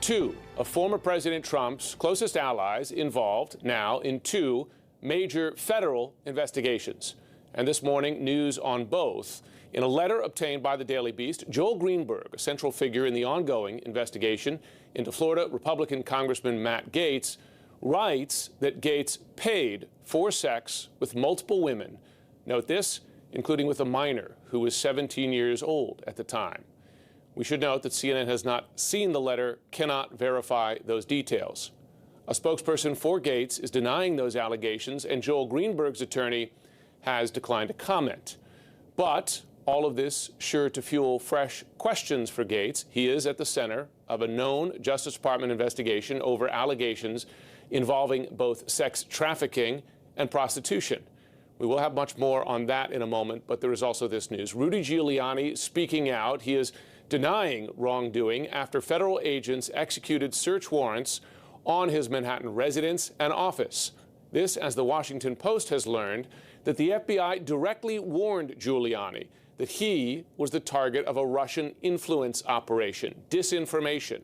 Two of former President Trump's closest allies involved now in two major federal investigations. And this morning, news on both. In a letter obtained by the Daily Beast, Joel Greenberg, a central figure in the ongoing investigation into Florida Republican Congressman Matt Gaetz, writes that Gaetz paid for sex with multiple women. Note this, including with a minor who was 17 years old at the time. We should note that CNN has not seen the letter, cannot verify those details. A spokesperson for Gaetz is denying those allegations, and Joel Greenberg's attorney has declined to comment. But all of this sure to fuel fresh questions for Gaetz. He is at the center of a known Justice Department investigation over allegations involving both sex trafficking and prostitution. We will have much more on that in a moment, but there is also this news. Rudy Giuliani speaking out. He is denying wrongdoing after federal agents executed search warrants on his Manhattan residence and office. This, as the Washington Post has learned, that the FBI directly warned Giuliani that he was the target of a Russian influence operation, disinformation.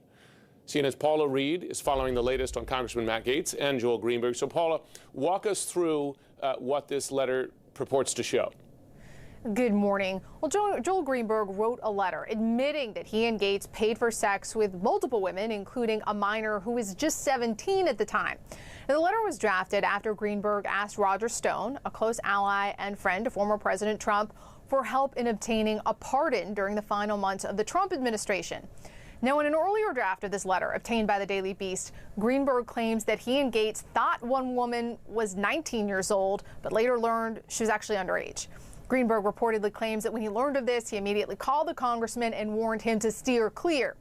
CNN's Paula Reed is following the latest on Congressman Matt Gaetz and Joel Greenberg. So, Paula, walk us through what this letter purports to show. Good morning. Well, Joel Greenberg wrote a letter admitting that he and Gaetz paid for sex with multiple women, including a minor who was just 17 at the time. And the letter was drafted after Greenberg asked Roger Stone, a close ally and friend of former President Trump, for help in obtaining a pardon during the final months of the Trump administration. Now, in an earlier draft of this letter obtained by the Daily Beast, Greenberg claims that he and Gaetz thought one woman was 19 years old, but later learned she was actually underage. Greenberg reportedly claims that when he learned of this, he immediately called the congressman and warned him to steer clear.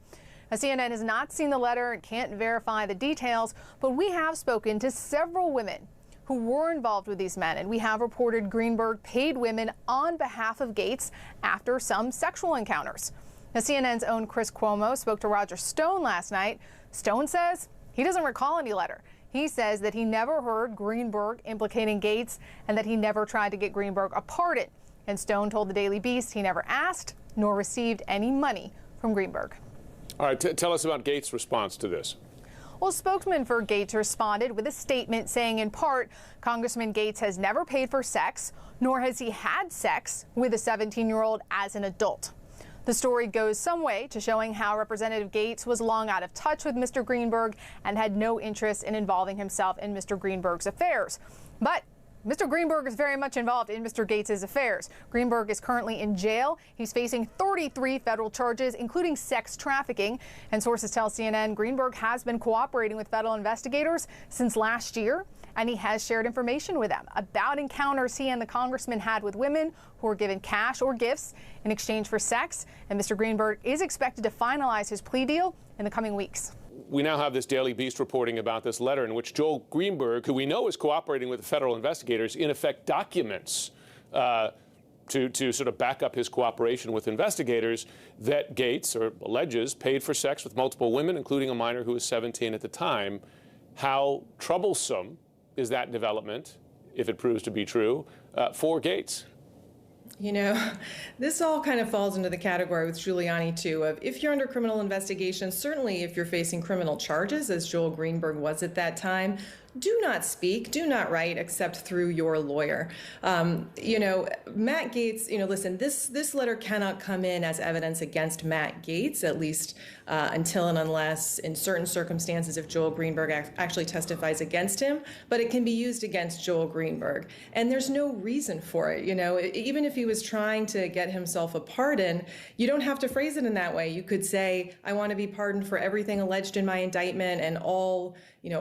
Now, CNN has not seen the letter and can't verify the details, but we have spoken to several women who were involved with these men, and we have reported Greenberg paid women on behalf of Gaetz after some sexual encounters. Now, CNN's own Chris Cuomo spoke to Roger Stone last night. Stone says he doesn't recall any letter. He says that he never heard Greenberg implicating Gaetz and that he never tried to get Greenberg a pardon. And Stone told the Daily Beast he never asked nor received any money from Greenberg. All right, tell us about Gaetz' response to this. Well, spokesman for Gaetz responded with a statement saying, in part, Congressman Gaetz has never paid for sex, nor has he had sex with a 17-year-old as an adult. The story goes some way to showing how Representative Gaetz was long out of touch with Mr. Greenberg and had no interest in involving himself in Mr. Greenberg's affairs. But Mr. Greenberg is very much involved in Mr. Gaetz' affairs. Greenberg is currently in jail. He's facing 33 federal charges, including sex trafficking. And sources tell CNN Greenberg has been cooperating with federal investigators since last year, and he has shared information with them about encounters he and the congressman had with women who were given cash or gifts in exchange for sex. And Mr. Greenberg is expected to finalize his plea deal in the coming weeks. We now have this Daily Beast reporting about this letter in which Joel Greenberg, who we know is cooperating with the federal investigators, in effect documents to sort of back up his cooperation with investigators that Gaetz, or alleges, paid for sex with multiple women, including a minor who was 17 at the time. How troublesome is that development, if it proves to be true, for Gaetz? You know, this all kind of falls into the category with Giuliani, too, of if you're under criminal investigation, certainly if you're facing criminal charges, as Joel Greenberg was at that time, do not speak, do not write, except through your lawyer. You know, Matt Gaetz, listen, this letter cannot come in as evidence against Matt Gaetz, at least until and unless, in certain circumstances, if Joel Greenberg actually testifies against him, but it can be used against Joel Greenberg. And there's no reason for it. You know, even if he was trying to get himself a pardon, you don't have to phrase it in that way. You could say, I want to be pardoned for everything alleged in my indictment and all,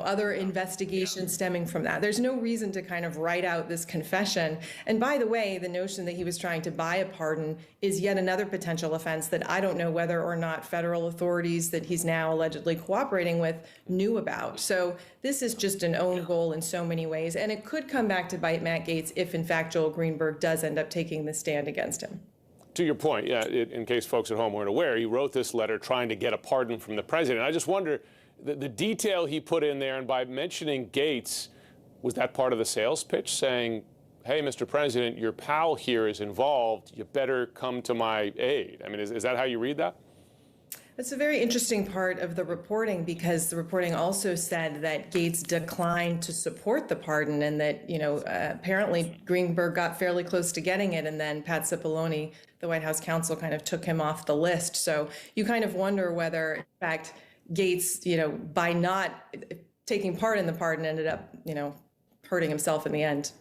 other investigations stemming from that. There's no reason to kind of write out this confession. And by the way, the notion that he was trying to buy a pardon is yet another potential offense that I don't know whether or not federal authorities that he's now allegedly cooperating with knew about. So this is just an own goal in so many ways. And it could come back to bite Matt Gaetz if, in fact, Joel Greenberg does end up taking the stand against him. To your point, in case folks at home weren't aware, he wrote this letter trying to get a pardon from the president. I just wonder, the detail he put in there, and by mentioning Gaetz, was that part of the sales pitch, saying, hey, Mr. President, your pal here is involved. You better come to my aid. I mean, is that how you read that? That's a very interesting part of the reporting, because the reporting also said that Gaetz declined to support the pardon, and that, apparently Greenberg got fairly close to getting it, and then Pat Cipollone, the White House counsel, kind of took him off the list. So you kind of wonder whether, in fact, Gaetz, by not taking part in the pardon, ended up, hurting himself in the end.